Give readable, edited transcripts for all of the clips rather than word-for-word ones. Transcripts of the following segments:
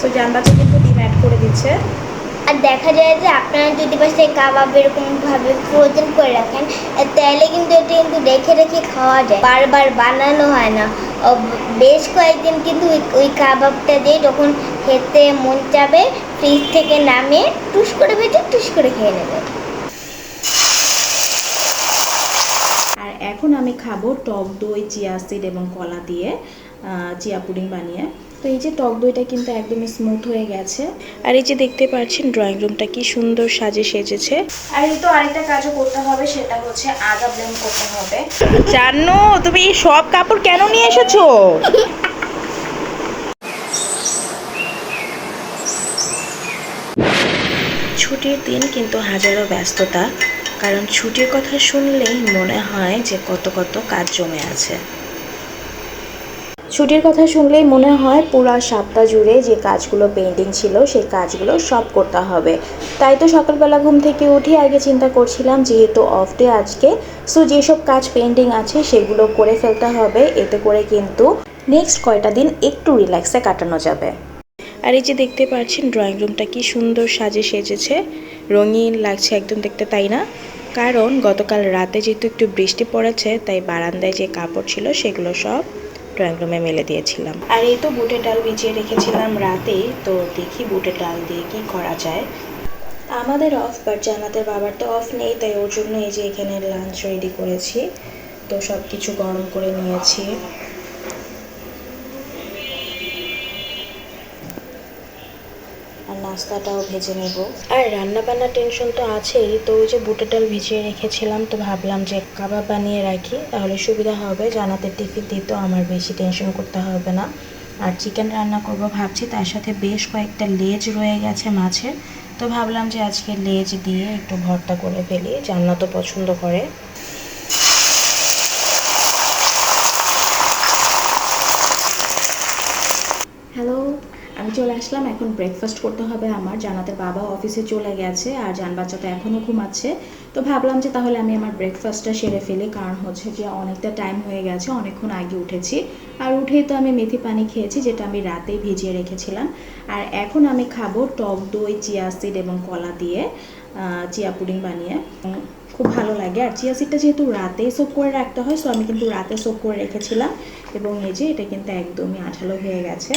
তো জানবাচ্চা কিন্তু ডিম অ্যাড করে দিচ্ছে। আর দেখা যায় যে আপনারা যদি বাসায় কাবাব এরকমভাবে ফ্রোজেন করে রাখেন তাহলে কিন্তু এটা কিন্তু রেখে রেখে খাওয়া যায়, বারবার বানানো হয় না। বেশ কয়েকদিন কিন্তু ওই কাবাবটা দিয়ে যখন খেতে মন চাবে ফ্রিজ থেকে নামিয়ে টুস করে ভেজে টুস করে খেয়ে নেবে। আর এখন আমি খাবো টক দই, চিয়া সিড এবং কলা দিয়ে চিয়া পুডিং বানিয়ে। তো এই যে টক দইটা কিন্তু একদমই স্মুথ হয়ে গেছে। আর এই যে দেখতে পাচ্ছেন ড্রয়িং রুমটা কি সুন্দর সাজে সেজেছে। আর এই তো আরেকটা কাজও করতে হবে, সেটা হচ্ছে আদা ব্লেন্ড করতে হবে। জানো তুমি এই সব কাপড় কেন নিয়ে এসেছো? ছুটির দিন কিন্তু হাজারো ব্যস্ততা, কারণ ছুটির কথা শুনলেই মনে হয় যে কত কত কাজ জমে আছে। ছুটির কথা শুনলেই মনে হয় পুরো সপ্তাহ জুড়ে যে কাজগুলো পেন্ডিং ছিল সেই কাজগুলো সব করতে হবে। তাই তো সকালবেলা ঘুম থেকে উঠে আগে চিন্তা করছিলাম যেহেতু অফ ডে আজকে, সো যেসব কাজ পেন্ডিং আছে সেগুলো করে ফেলতে হবে, এতে করে কিন্তু নেক্সট কয়টা দিন একটু রিল্যাক্সে কাটানো যাবে। আর এই যে দেখতে পাচ্ছেন ড্রয়িং রুমটা কি সুন্দর সাজে সেজেছে, রঙিন লাগছে একদম দেখতে, তাই না? কারণ গতকাল রাতে যেহেতু একটু বৃষ্টি পড়েছে তাই বারান্দায় যে কাপড় ছিল সেগুলো সব ড্রয়িং রুমে মেলে দিয়েছিলাম। আর এই তো বুটের ডাল ভিজিয়ে রেখেছিলাম রাতেই, তো দেখি বুটের ডাল দিয়ে কি করা যায়। আমাদের অফ, বাট জান্নাতের বাবার তো অফ নেই, তাই ওর জন্য এই যে এখানে লাঞ্চ রেডি করেছি। তো সব কিছু গরম করে নিয়েছি। আর নাস্তাটাও ভেজে নেব। আর রান্না বান্নার টেনশন তো আছেই, তো ওই যে বুটের ডাল ভিজিয়ে রেখেছিলাম, তো ভাবলাম যে কাবাব বানিয়ে রাখি তাহলে সুবিধা হবে, জানাতের টিফিন দিতেও আমার বেশি টেনশন করতে হবে না। আর চিকেন রান্না করব ভাবছি, তার সাথে বেশ কয়েকটা লেজ রয়ে গেছে মাছের, তো ভাবলাম যে আজকে লেজ দিয়ে একটু ভর্তা করে ফেলি, জান্নাতও পছন্দ করে। হ্যালো, আমি চলে আসলাম। এখন ব্রেকফাস্ট করতে হবে আমার। জান্নাতের বাবা অফিসে চলে গেছে আর জান বাচ্চা তো এখনও ঘুমাচ্ছে, তো ভাবলাম যে তাহলে আমি আমার ব্রেকফাস্টটা সেরে ফেলি, কারণ হচ্ছে যে অনেকটা টাইম হয়ে গেছে, অনেকক্ষণ আগে উঠেছি। আর উঠেই তো আমি মেথি পানি খেয়েছি, যেটা আমি রাতেই ভিজিয়ে রেখেছিলাম। আর এখন আমি খাবো টক দই, চিয়া সিড এবং কলা দিয়ে চিয়া পুডিং বানিয়ে। খুব ভালো লাগে। আর চিয়া সিডটা যেহেতু রাতেই সোক করে রাখতে হয়, সো আমি কিন্তু রাতে সোক করে রেখেছিলাম, এবং এই যে এটা কিন্তু একদমই আঠালো হয়ে গেছে।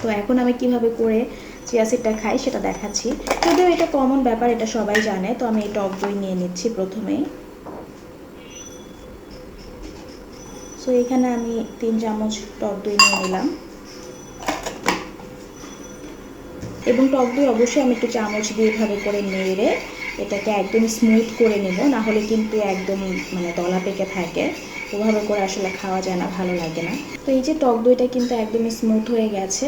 তো এখন আমি কিভাবে করে চিয়া সিডটা খাই সেটা দেখাচ্ছি। যদিও এটা কমন ব্যাপার, এটা সবাই জানে। তো আমি এই টক দই নিয়ে নিচ্ছি প্রথমেই। সো এখানে আমি 3 চামচ টক দই নিয়ে নিলাম, এবং টক দই অবশ্যই আমি একটু চামচ দিয়ে এভাবে করে নেড়ে এটাকে একদম স্মুথ করে নেব, না হলে কিন্তু একদম মানে দলা পেকে থাকে, ওভাবে করে আসলে খাওয়া যায় না, ভালো লাগে না। তো এই যে টক দইটা কিন্তু একদমই স্মুথ হয়ে গেছে।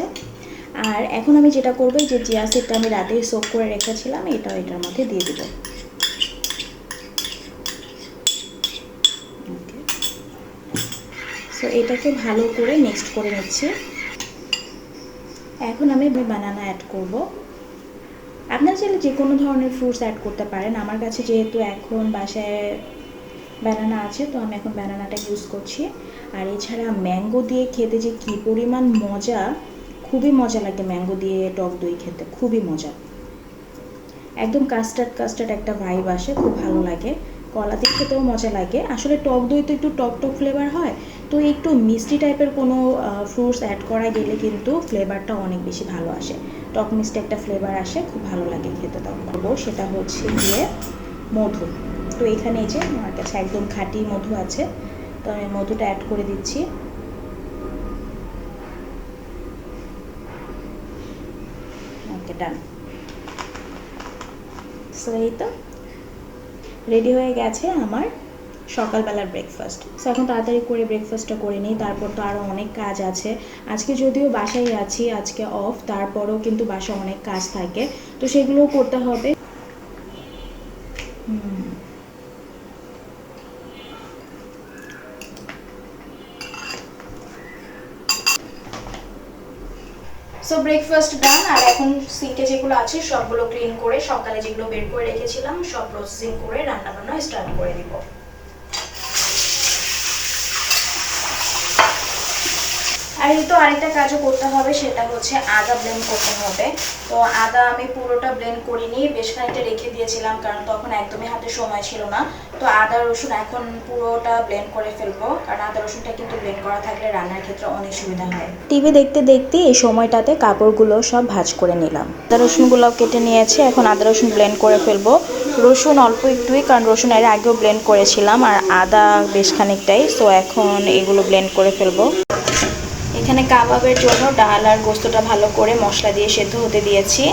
আর এখন আমি যেটা করবো, যে চিয়া সিডটা আমি রাতে সোক করে রেখেছিলাম এটাও এটার মধ্যে দিয়ে দেবো। ওকে, সো এটাকে ভালো করে মিক্সড করে নিচ্ছি। এখন আমি বানানা অ্যাড করব। আপনারা চাইলে যে কোনো ধরনের ফ্রুটস অ্যাড করতে পারেন। আমার কাছে যেহেতু এখন বাসায় ব্যানানা আছে, তো আমি এখন ব্যানানাটা ইউজ করছি। আর এছাড়া ম্যাঙ্গো দিয়ে খেতে যে কী পরিমাণ মজা, খুবই মজা লাগে ম্যাঙ্গো দিয়ে টক দই খেতে, খুবই মজা। একদম কাস্টার্ড কাস্টার্ড একটা ভাইব আসে, খুব ভালো লাগে। কলা দিয়ে খেতেও মজা লাগে। আসলে টক দই তো একটু টক টক ফ্লেভার হয়, তো একটু মিষ্টি টাইপের কোনো ফ্রুটস অ্যাড করা গেলে কিন্তু ফ্লেভারটা অনেক বেশি ভালো আসে, টক মিষ্টি একটা ফ্লেভার আসে, খুব ভালো লাগে খেতে। তখন সেটা হচ্ছে গিয়ে মধু। তো এখানে এই যে আমার কাছে একদম খাঁটি মধু আছে, তো আমি মধুটা অ্যাড করে দিচ্ছি। ওকে, ডান। সো এই তো রেডি হয়ে গেছে আমার সকালবেলার ব্রেকফাস্ট। সো এখন তাড়াতাড়ি করে ব্রেকফাস্টটা করে নিই, তারপর তো আরও অনেক কাজ আছে। আজকে যদিও বাসায় আছি, আজকে অফ, তারপরেও কিন্তু বাসায় অনেক কাজ থাকে, তো সেগুলোও করতে হবে। সো ব্রেকফাস্ট ডান। আর এখন সিঙ্কে যেগুলো আছে সবগুলো ক্লিন করে, সকালে যেগুলো বের করে রেখেছিলাম সব প্রসেসিং করে রান্নাবান্না স্টার্ট করে দিব। আর এই তো আরেকটা কাজও করতে হবে, সেটা হচ্ছে আদা ব্লেন্ড করতে হবে। তো আদা আমি পুরোটা ব্লেন্ড করিনি, বেশ খানিকটা রেখে দিয়েছিলাম কারণ তখন একদমই হাতে সময় ছিল না। তো আদা রসুন এখন পুরোটা ব্লেন্ড করে ফেলবো, কারণ আদা রসুনটা কিন্তু ব্লেন্ড করা থাকলে রান্নার ক্ষেত্রে অনেক সুবিধা হয়। টিভি দেখতে দেখতে এই সময়টাতে কাপড়গুলো সব ভাঁজ করে নিলাম। আদা রসুনগুলো কেটে নিয়েছি, এখন আদা রসুন ব্লেন্ড করে ফেলবো। রসুন অল্প একটুই, কারণ রসুন এর আগেও ব্লেন্ড করেছিলাম, আর আদা বেশ খানিকটাই। সো এখন এগুলো ব্লেন্ড করে ফেলবো। এখানে কাবাবের জন্য ডাল আর গোস্তটা ভালো করে মশলা দিয়ে সেদ্ধ হতে দিয়েছি।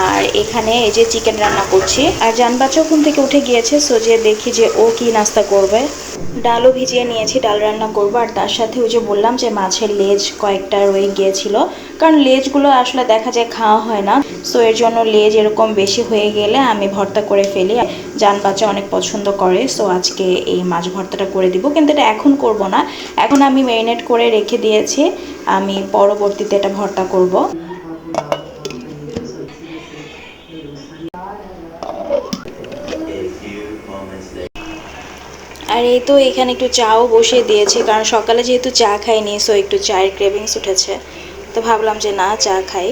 আর এখানে এই যে চিকেন রান্না করছি। আর জানবাচ্চা ঘুম থেকে উঠে গিয়েছে, সো যে দেখি যে ও কি নাস্তা করবে। ডালও ভিজিয়ে নিয়েছি, ডাল রান্না করবো। আর তার সাথে ওই যে বললাম যে মাছের লেজ কয়েকটা রয়ে গিয়েছিল, কারণ লেজগুলো আসলে দেখা যায় খাওয়া হয় না। সো এর জন্য লেজ এরকম বেশি হয়ে গেলে আমি ভর্তা করে ফেলি। জানবাচ্চা অনেক পছন্দ করে, সো আজকে এই মাছ ভর্তাটা করে দিব। কিন্তু এটা এখন করব না, এখন আমি ম্যারিনেট করে রেখে দিয়েছি, আমি পরবর্তীতে এটা ভর্তা করব। আর এই তো এখানে একটু চাও বসিয়ে দিয়েছি, কারণ সকালে যেহেতু চা খাইনি, সো একটু চায়ের ক্রেভিংস উঠেছে। তো ভাবলাম যে না, চা খাই।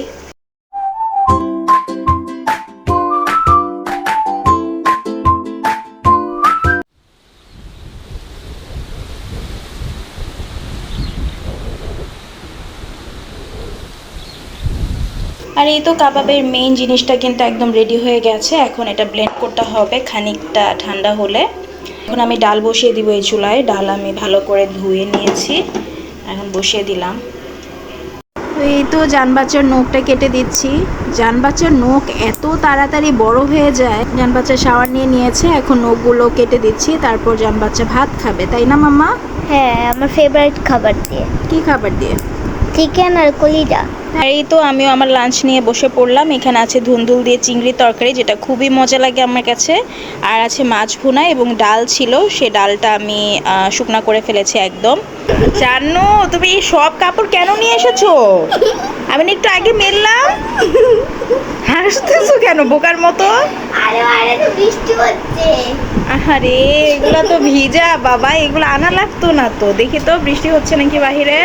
আর এই তো কাবাবের মেইন জিনিসটা কিন্তু একদম রেডি হয়ে গেছে। এখন এটা ব্লেন্ড করতে হবে খানিকটা ঠান্ডা হলে। এখন আমি ডাল বসিয়ে দিব এই চুলায়। ডাল আমি ভালো করে ধুয়ে নিয়েছি, এখন বসিয়ে দিলাম। এই তো জানবাচ্চার নখটা কেটে দিচ্ছি। জানবাচ্চার নখ এত তাড়াতাড়ি বড় হয়ে যায়। জানবাচ্চা শাওয়ার নিয়ে নিয়েছে, এখন নখগুলো কেটে দিচ্ছি, তারপর জানবাচ্চা ভাত খাবে, তাই না মাম্মা? হ্যাঁ, আমার ফেভারিট খাবার দিয়ে। কি খাবার দিয়ে? চিকেন আর কলিজা। আর এই তো আমিও আমার লাঞ্চ নিয়ে বসে পড়লাম। এখানে আছে ধুন্দুল দিয়ে চিংড়ির তরকারি, যেটা খুবই মজা লাগে আমার কাছে। আর আছে মাছ ভুনা এবং ডাল ছিল, সে ডালটা আমি শুকনা করে ফেলেছি একদম। জানো তুমি এই সব কাপড় কেন নিয়ে এসেছো? আমি না একটু আগে মেললাম। হাসতেছো কেন বোকার মতো? আরে আরে, তো বৃষ্টি হচ্ছে। আরে এগুলো তো ভিজা বাবা, এগুলো আনা লাগতো না তো। দেখি তো বৃষ্টি হচ্ছে নাকি বাহিরে।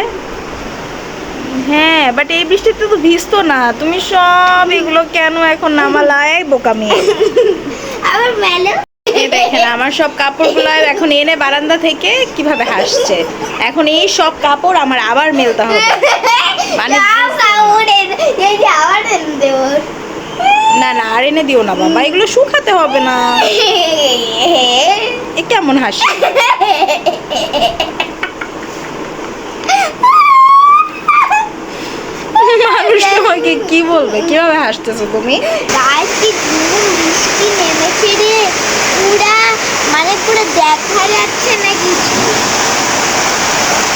হ্যাঁ, বাট এই বৃষ্টিতে তো ভিজতো না। তুমি সব এগুলো কেন এখন নামালায় বোকামি? আবার মেলো। দেখেন আমার সব কাপড়গুলো এখন এনে বারান্দা থেকে কিভাবে হাসছে। এখন এই সব কাপড় আমার আবার মেলতে হবে। মানে না না, আর এনে দিও না বাবা, এগুলো শুকাতে হবে না। এ কেমন হাসি? মানুষ তোমাকে কি বলবে? কিভাবে হাসতেছো তুমি? বৃষ্টি নেমেছে রে, পুরা মানে পুরো দেখা যাচ্ছে না কিছু।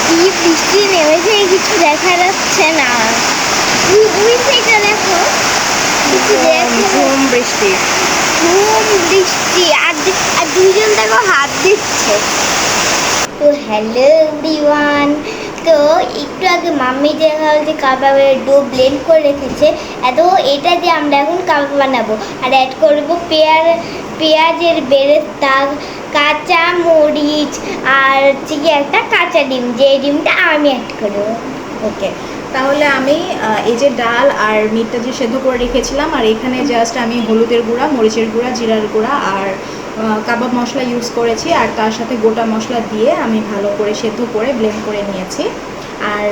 কি বৃষ্টি নেমেছে, কিছু দেখা যাচ্ছে না। ওই সাইডটা দেখো, কিছু ঝুম বৃষ্টি, ঝুম বৃষ্টি। আর দুজন দেখো হাত দিচ্ছে। তো হ্যালো এভরিওয়ান, তো একটু আগে মাম্মি দেখা হচ্ছে কাবাবের ডো ব্লেন্ড করে রেখেছে। তো এটা দিয়ে আমরা এখন কাবাব বানাবো। আর অ্যাড করবো পেঁয়াজের বেরেস্তা, কাঁচা মরিচ, আর হচ্ছে কি একটা কাঁচা ডিম, যে ডিমটা আমি অ্যাড করবো। ওকে। তাহলে আমি এই যে ডাল আর মিটটা যে সেদ্ধ করে রেখেছিলাম, আর এখানে জাস্ট আমি হলুদের গুঁড়া, মরিচের গুঁড়া, জিরার গুঁড়া আর কাবাব মশলা ইউজ করেছি। আর তার সাথে গোটা মশলা দিয়ে আমি ভালো করে সেদ্ধ করে ব্লেন্ড করে নিয়েছি। আর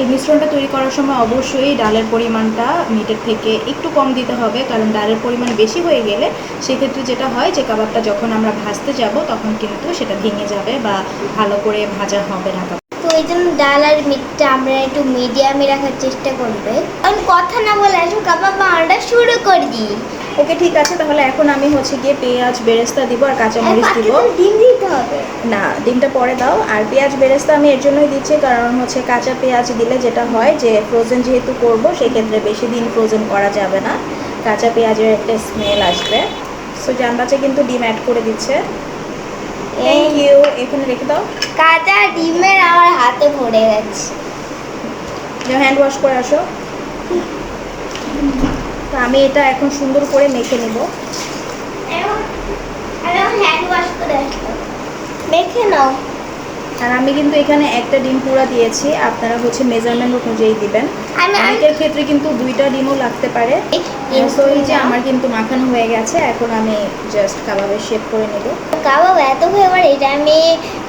এই মিশ্রণটা তৈরি করার সময় অবশ্যই ডালের পরিমাণটা মিটের থেকে একটু কম দিতে হবে, কারণ ডালের পরিমাণ বেশি হয়ে গেলে সেক্ষেত্রে যেটা হয় যে কাবাবটা যখন আমরা ভাজতে যাব তখন কিন্তু সেটা ভেঙে যাবে বা ভালো করে ভাজা হবে না। তো এই জন্য ডাল আর মিটটা আমরা একটু মিডিয়ামে রাখার চেষ্টা করবে। আমি কথা না বলে আসুন, কাবাব বানানোটা শুরু করে দিই। ওকে ঠিক আছে, তাহলে এখন আমি হচ্ছে গিয়ে পেঁয়াজ বেরেস্তা দিব আর কাঁচা মরিচ দিব। ডিম দিতে হবে না, ডিমটা পরে দাও। আর পেঁয়াজ বেরেস্তা আমি এর জন্যই দিচ্ছি, কারণ হচ্ছে কাঁচা পেঁয়াজ দিলে যেটা হয় যে ফ্রোজেন যেহেতু করব, সেক্ষেত্রে বেশি দিন ফ্রোজেন করা যাবে না, কাঁচা পেঁয়াজের একটা স্মেল আসবে। সো জানবাচ্চা কিন্তু ডিম অ্যাড করে দিচ্ছে। থ্যাংক ইউ, এখানে রেখে দাও। কাঁচা ডিমের আমার হাতে পড়ে গেছে। হ্যান্ড ওয়াশ করে আসো। তো আমি এটা এখন সুন্দর করে মেখে নেব। হ্যান্ড ওয়াশ করে আসো, মেখে নাও। আর আমি কিন্তু এখানে একটা ডিম পুরা দিয়েছি, আপনারা হচ্ছে মেজারমেন্ট অনুযায়ী দিবেন। আমি- অনেকের ক্ষেত্রে কিন্তু 2টা ডিমও লাগতে পারে। সো এই যে আমার কিন্তু মাখানো হয়ে গেছে, এখন আমি জাস্ট কাবাবের শেপ করে নেব। কাবাব এত ফেভারিট, আমি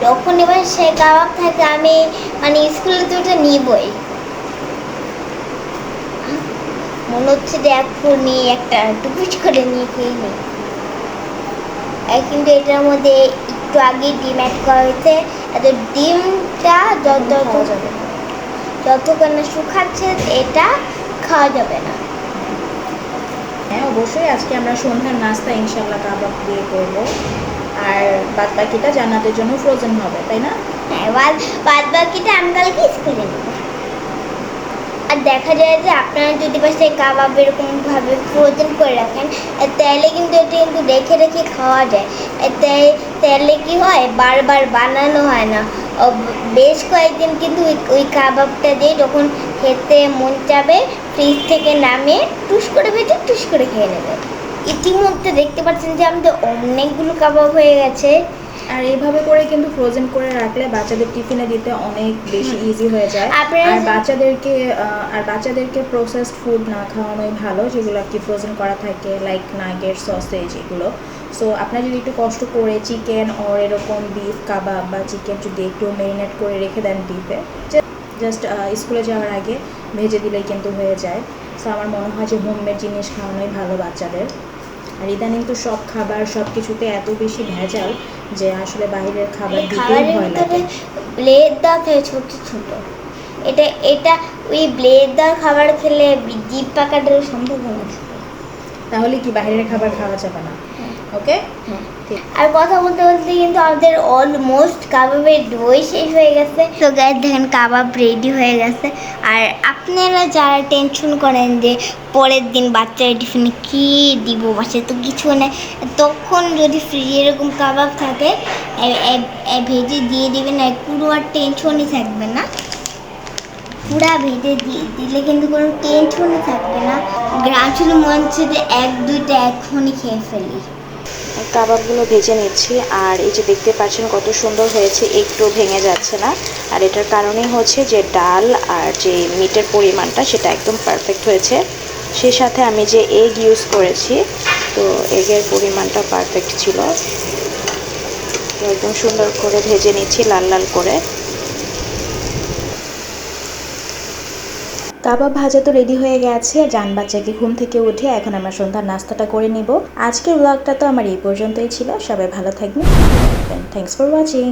যখন এবার সে কাবাব থাকে আমি মানে স্কুলে তো ওটা নিবই। মনে হচ্ছে যে এখনই একটা টুকুচ করে নিয়ে খেয়ে নিই। কিন্তু এটার মধ্যে একটু আগে ডিম অ্যাড করা হয়েছে, এত ডিমটা খাওয়া যাবে না। যতক্ষণ না শুকাচ্ছে এটা খাওয়া যাবে না। হ্যাঁ অবশ্যই আজকে আমরা সন্ধ্যার নাস্তা ইনশাল্লাহ কাবাব দিয়ে করব, আর বাদ বাকিটা জান্নাতের জন্য ফ্রোজেন হবে, তাই না? হ্যাঁ, বাদ বাকিটা আমি কালকে স্কুলে নেব। আর দেখা যায় যে আপনারা যদি বাসায় কাবাব এরকমভাবে ফ্রোজেন করে রাখেন, তাহলে কিন্তু এটা কিন্তু রেখে রেখে খাওয়া যায়। তাহলে কি হয়, বারবার বানানো হয় না। বেশ কয়েকদিন কিন্তু ওই কাবাবটা দিয়ে যখন খেতে মন চাবে ফ্রিজ থেকে নামিয়ে টুস করে ভেজে টুস করে খেয়ে নেবে। ইতিমধ্যে দেখতে পাচ্ছেন যে আমাদের অনেকগুলো কাবাব হয়ে গেছে। আর এইভাবে করে কিন্তু ফ্রোজেন করে রাখলে বাচ্চাদের টিফিনে দিতে অনেক বেশি ইজি হয়ে যায়। আর বাচ্চাদেরকে প্রসেসড ফুড না খাওয়ানোই ভালো, যেগুলো আর কি ফ্রোজেন করা থাকে, লাইক নাগেট, সসেজ, এগুলো। সো আপনারা যদি একটু কষ্ট করে চিকেন ওর এরকম বিফ কাবাব বা চিকেন যদি একটু ম্যারিনেট করে রেখে দেন ডিপে, জাস্ট স্কুলে যাওয়ার আগে ভেজে দিলেই কিন্তু হয়ে যায়। সো আমার মনে হয় যে হোমমেড জিনিস খাওয়ানোই ভালো বাচ্চাদের। আর ইদানিং তো সব খাবার সব কিছুতে এত বেশি ভেজাল যে আসলে বাইরের খাবার দিতেই ভয় লাগে। ব্লেড দেওয়া থাকে ছোট ছোট, এটা ওই ব্লেড দেওয়া খাবার খেলে জিভ পাকাটার সম্ভাবনা থাকে। তাহলে কি বাইরের খাবার খাওয়া যাবে না? ওকে। আর কথা বলতে বলতে কিন্তু আমাদের অলমোস্ট কাবাবের দই শেষ হয়ে গেছে। তো গাইস দেখেন কাবাব রেডি হয়ে গেছে। আর আপনারা যারা টেনশন করেন যে পরের দিন বাচ্চার টিফিনে কী দিব, বাচ্চায় তো কিছু নেই, তখন যদি ফ্রিজে এরকম কাবাব থাকে ভেজে দিয়ে দিবেন, আর পুরো আর টেনশনই থাকবে না। পুরা ভেজে দিলে কিন্তু কোনো টেনশনই থাকবে না। গ্রাম ছিল মনে হচ্ছে যে 1-2টা এখনই খেয়ে ফেলি। কাবাবগুলো ভেজে নিচ্ছি, আর এই যে দেখতে পাচ্ছেন কত সুন্দর হয়েছে, একটু ভেঙে যাচ্ছে না। আর এটার কারণেই হচ্ছে যে ডাল আর যে মিটের পরিমাণটা সেটা একদম পারফেক্ট হয়েছে। সেই সাথে আমি যে এগ ইউজ করেছি, তো এগের পরিমাণটা পারফেক্ট ছিল। তো একদম সুন্দর করে ভেজে নিচ্ছি লাল লাল করে। কাবাব ভাজা তো রেডি হয়ে গেছে। জান বাচ্চাকে ঘুম থেকে উঠে এখন আমরা সন্ধ্যার নাস্তাটা করে নিব। আজকের ব্লগটা তো আমার এই পর্যন্তই ছিল। সবাই ভালো থাকবেন। Thanks for watching.